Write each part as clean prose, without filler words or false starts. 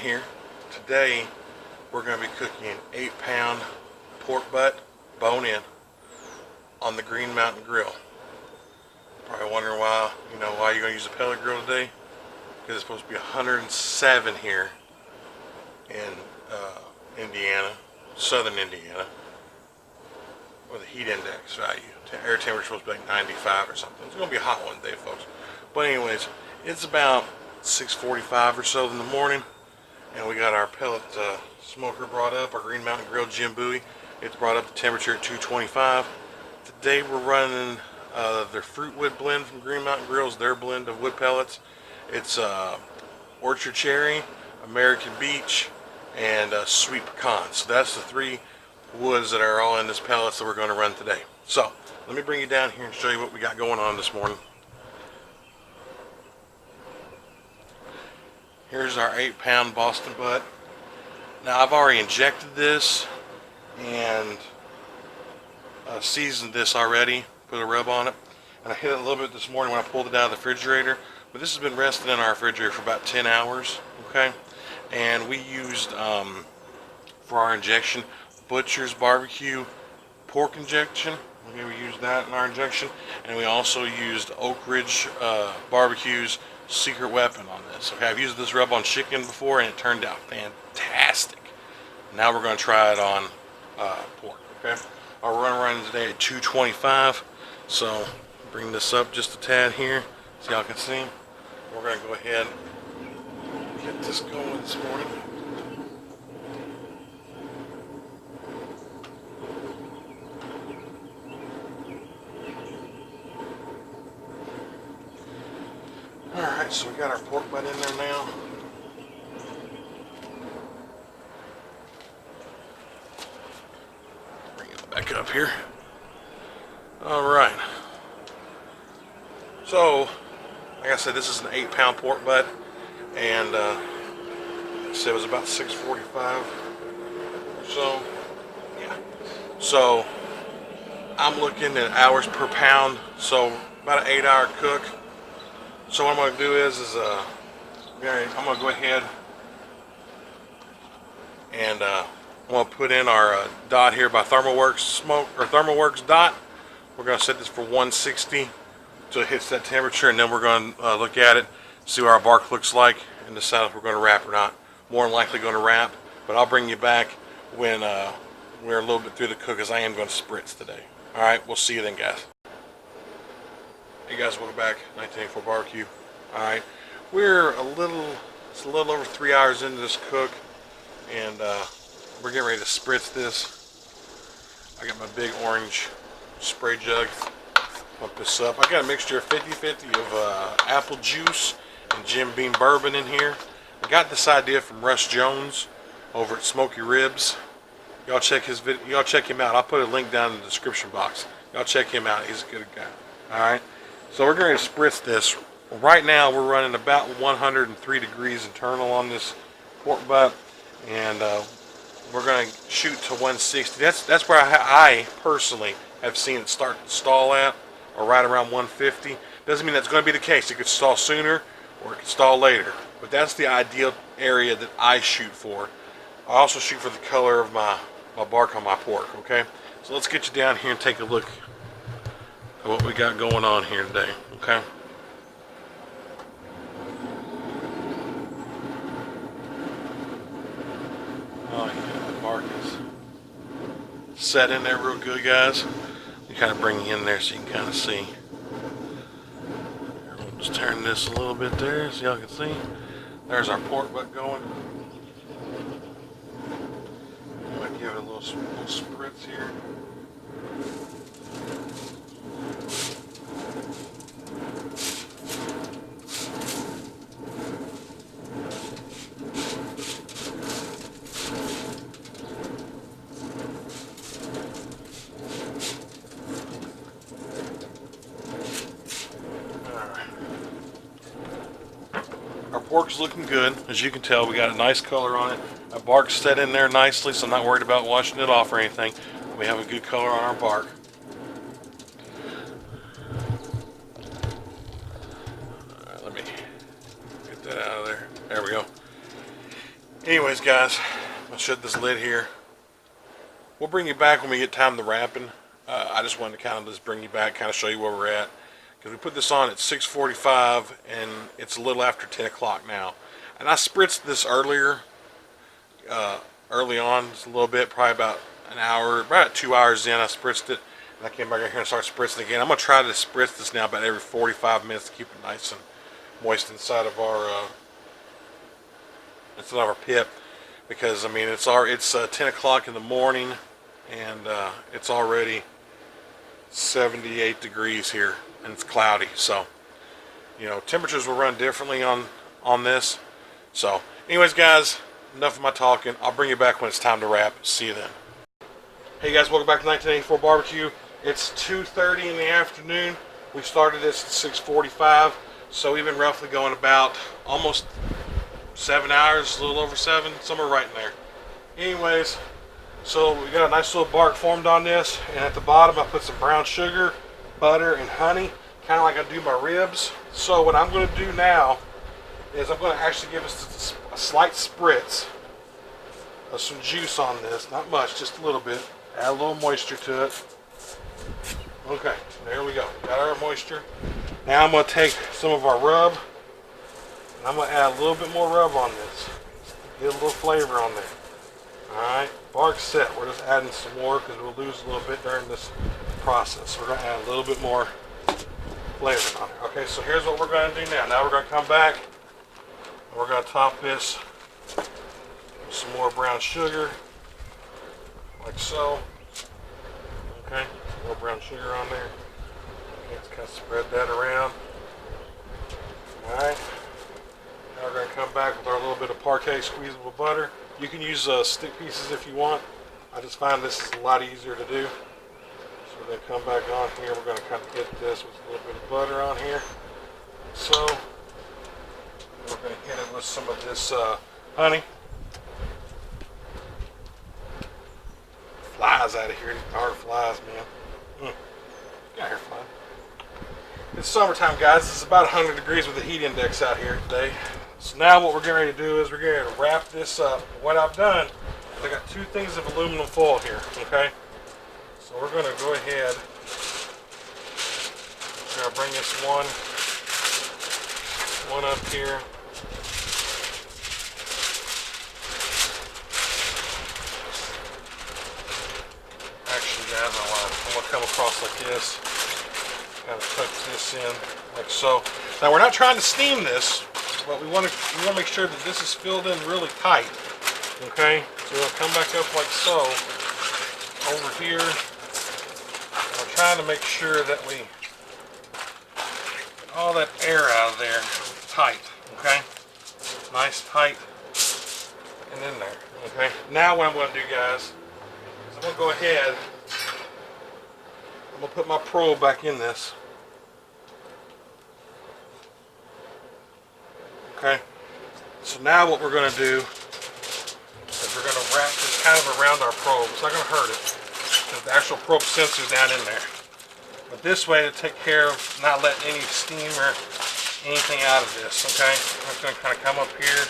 here. Today we're going to be cooking an 8-pound pork butt, bone in, on the Green Mountain Grill. Probably wondering why you're going to use a pellet grill today. Because it's supposed to be 107 here in Indiana, southern Indiana, with a heat index value. Air temperature is supposed to be like 95 or something. It's going to be a hot one today, folks. But anyways, it's about 6:45 or so in the morning, and we got our pellet smoker brought up, our Green Mountain Grill Jim Bowie. It's brought up the temperature at 225. Today we're running their fruit wood blend from Green Mountain Grills, their blend of wood pellets. It's orchard cherry, American beech, and sweet pecan. So that's the three woods that are all in this pellets that we're going to run today. So let me bring you down here and show you what we got going on this morning. Here's our 8-pound Boston butt. Now I've already injected this and seasoned this already, put a rub on it, and I hit it a little bit this morning when I pulled it out of the refrigerator. But this has been resting in our refrigerator for about 10 hours, okay? And we used, for our injection, Butcher's Barbecue pork injection. Okay, we used that in our injection. And we also used Oak Ridge Barbecue's secret weapon on this. Okay, I've used this rub on chicken before and it turned out fantastic. Now we're going to try it on pork, okay? We're going to run today at 225. So bring this up just a tad here so y'all can see. We're going to go ahead and get this going this morning. Alright, so we got our pork butt in there now. Bring it back up here. Alright. So, like I said, this is an 8-pound pork butt, and it was about 6:45 or so. Yeah. So I'm looking at hours per pound, so about an 8-hour cook. So what I'm going to do is I'm going to go ahead and I'm going to put in our dot here by ThermalWorks dot. We're going to set this for 160 until it hits that temperature, and then we're going to look at it, see what our bark looks like, and decide if we're going to wrap or not. More than likely going to wrap, but I'll bring you back when we're a little bit through the cook, as I am going to spritz today. Alright, we'll see you then, guys. Hey guys, welcome back. 1984 barbecue. Alright, it's a little over 3 hours into this cook, and we're getting ready to spritz this. I got my big orange spray jug. Pump this up. I got a mixture of 50-50 of apple juice and Jim Beam bourbon in here. I got this idea from Russ Jones over at Smoky Ribs. Y'all check his video. Y'all check him out. I'll put a link down in the description box. Y'all check him out. He's a good guy. All right. So we're going to spritz this. Right now we're running about 103 degrees internal on this pork butt, and we're going to shoot to 160. That's where I personally have seen it start to stall at, or right around 150. Doesn't mean that's going to be the case. It could stall sooner or it could stall later, but that's the ideal area that I shoot for. I also shoot for the color of my bark on my pork. Okay, so let's get you down here and take a look at what we got going on here today. Okay. Oh yeah, the bark is set in there real good, guys. We kind of bring you in there so you can kind of see. We'll just turn this a little bit there so y'all can see. There's our pork butt going. I'm going to give it a little spritz here. Our pork's looking good. As you can tell, we got a nice color on it. Our bark's set in there nicely, so I'm not worried about washing it off or anything. We have a good color on our bark. All right, let me get that out of there. There we go. Anyways, guys, I'll shut this lid here. We'll bring you back when we get time to wrapping. I just wanted to kind of just bring you back, kind of show you where we're at. Because we put this on at 6:45 and it's a little after 10 o'clock now. And I spritzed this earlier, early on, just a little bit, probably about an hour, about 2 hours in I spritzed it. And I came back in here and started spritzing again. I'm going to try to spritz this now about every 45 minutes to keep it nice and moist inside of our pip. Because, I mean, it's 10 o'clock in the morning and it's already 78 degrees here. And it's cloudy, so you know temperatures will run differently on this. So anyways, guys, enough of my talking. I'll bring you back when it's time to wrap. See you then. Hey guys, welcome back to 1984 Barbecue. It's 2:30 in the afternoon. We started this at 6:45, so we've been roughly going about almost 7 hours, a little over 7, somewhere right in there. Anyways, so we got a nice little bark formed on this, and at the bottom I put some brown sugar, butter, and honey, kind of like I do my ribs. So what I'm going to do now is I'm going to actually give us a slight spritz of some juice on this. Not much, just a little bit. Add a little moisture to it. Okay, there we go. Got our moisture. Now I'm going to take some of our rub, and I'm going to add a little bit more rub on this. Get a little flavor on there. Alright, bark's set. We're just adding some more because we'll lose a little bit during this process. We're going to add a little bit more flavor on it. Okay, so here's what we're going to do now. Now we're going to come back and we're going to top this with some more brown sugar, like so. Okay, some more brown sugar on there. Okay, let's kind of spread that around. Alright, now we're going to come back with our little bit of parquet squeezable butter. You can use stick pieces if you want. I just find this is a lot easier to do. So we're going to come back on here. We're going to kind of hit this with a little bit of butter on here. So we're going to hit it with some of this honey. Flies out of here. Darn flies, man. Got here fly. It's summertime, guys. It's about 100 degrees with the heat index out here today. So now what we're getting ready to do is we're going to wrap this up. What I've done is I got 2 things of aluminum foil here, okay? So we're going to go ahead, we're going to bring this one up here. Actually, guys, I'm going to come across like this, kind of tuck this in like so. Now we're not trying to steam this, but we want to make sure that this is filled in really tight. Okay, so we'll come back up like so over here. We're trying to make sure that we get all that air out of there tight. Okay, nice tight and in there. Okay, now what I'm going to do, guys, is I'm going to go ahead. I'm going to put my probe back in this. Okay, so now what we're going to do is we're going to wrap this kind of around our probe. It's not going to hurt it because the actual probe sensor is down in there. But this way to take care of not letting any steam or anything out of this. Okay, I'm just going to kind of come up here,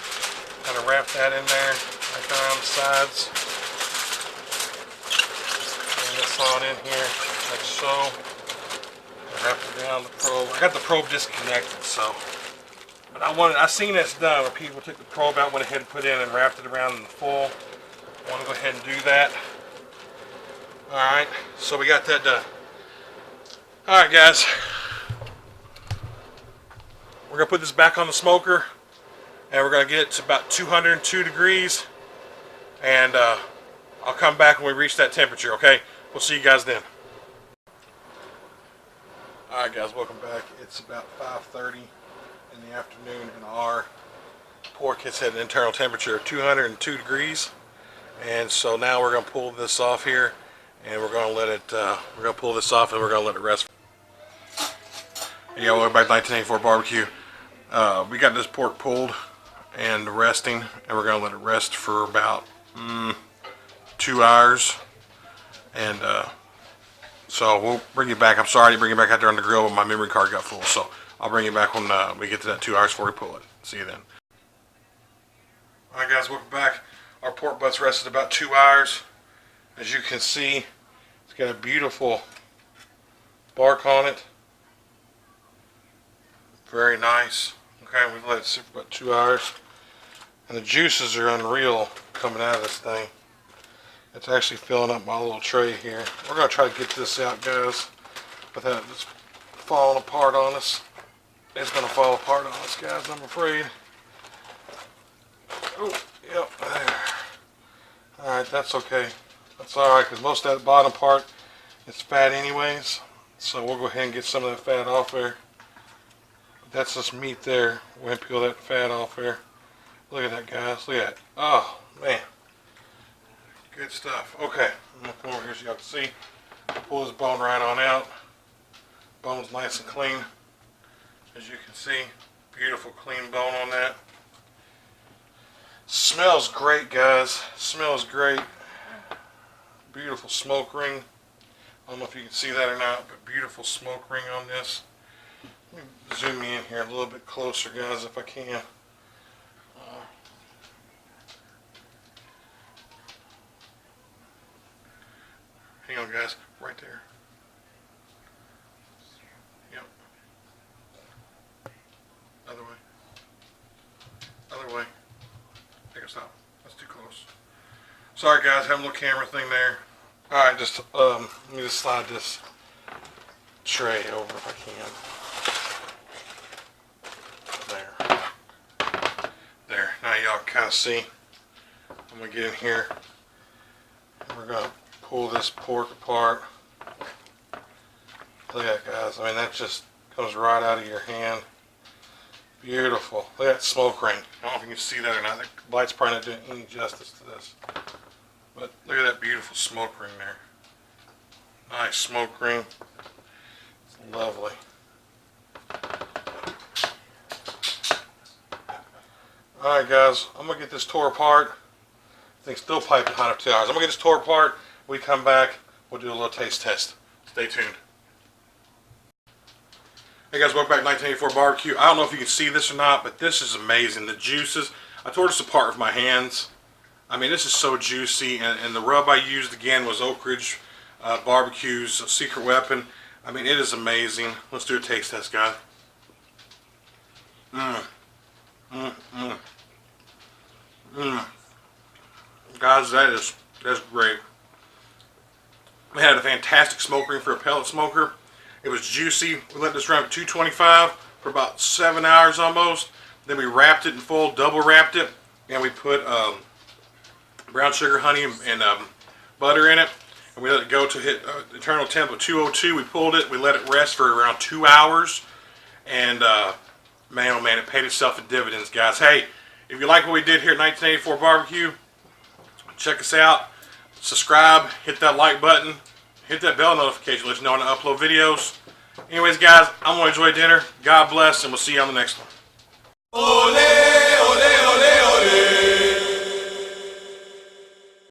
kind of wrap that in there, right around the sides. Bring this on in here, like so. Wrap it around the probe. I got the probe disconnected, so. But I seen this done where people took the probe out, went ahead and put in and wrapped it around in the foil. I want to go ahead and do that. Alright, so we got that done. Alright, guys. We're going to put this back on the smoker and we're going to get it to about 202 degrees. And I'll come back when we reach that temperature, okay? We'll see you guys then. Alright, guys, welcome back. It's about 5:30. In the afternoon, and our pork has had an internal temperature of 202 degrees, and so now we're going to pull this off here, and we're going to let it we're going to pull this off and we're going to let it rest. Yeah, welcome back to 1984 Barbecue. We got this pork pulled and resting, and we're going to let it rest for about 2 hours, and so we'll bring you back. I'm sorry I didn't bring you back out there on the grill, but my memory card got full, so I'll bring you back when we get to that 2 hours before we pull it. See you then. Alright guys, welcome back. Our pork butt's rested about 2 hours. As you can see, it's got a beautiful bark on it. Very nice. Okay, we've let it sit for about 2 hours. And the juices are unreal coming out of this thing. It's actually filling up my little tray here. We're going to try to get this out, guys, without it just falling apart on us. It's going to fall apart on us, guys, I'm afraid. Oh, yep, there. Alright, that's okay. That's alright, because most of that bottom part is fat anyways. So we'll go ahead and get some of that fat off there. But that's just meat there. We're going to peel that fat off there. Look at that, guys. Look at that. Oh, man. Good stuff. Okay, I'm going to come over here so y'all can see. Pull this bone right on out. Bone's nice and clean. As you can see, beautiful clean bone on that. Smells great, guys. Smells great. Beautiful smoke ring. I don't know if you can see that or not, but beautiful smoke ring on this. Let me zoom in here a little bit closer, guys, if I can. Hang on, guys. Right there. Yep. Other way. Other way. Take a stop. That's too close. Sorry, guys. Having a little camera thing there. Alright, just let me just slide this tray over if I can. There. Now y'all can kind of see. I'm going to get in here. And we're going to pull this pork apart. Look at that, guys. I mean, that just comes right out of your hand. Beautiful. Look at that smoke ring. I don't know if you can see that or not. The light's probably not doing any justice to this. But look at that beautiful smoke ring there. Nice smoke ring. It's lovely. Alright, guys. I'm going to get this tore apart. I think still piping hot for 2 hours. I'm going to get this tore apart. When we come back, we'll do a little taste test. Stay tuned. Hey guys, welcome back to 1984 Barbecue. I don't know if you can see this or not, but this is amazing. The juices, I tore this apart with my hands. I mean, this is so juicy, and the rub I used again was Oak Ridge Barbecue's secret weapon. I mean, it is amazing. Let's do a taste test, guys. Guys, that's great. We had a fantastic smoke ring for a pellet smoker. It was juicy. We let this run for 225 for about 7 hours almost. Then we wrapped it in full, double wrapped it, and we put brown sugar, honey, and butter in it. And we let it go to hit internal temp of 202. We pulled it. We let it rest for around 2 hours. And man, oh man, it paid itself in dividends, guys. Hey, if you like what we did here at 1984 Barbecue, check us out. Subscribe, hit that like button, hit that bell notification, let you know when I upload videos. Anyways, guys, I'm going to enjoy dinner. God bless, and we'll see you on the next one. Ole!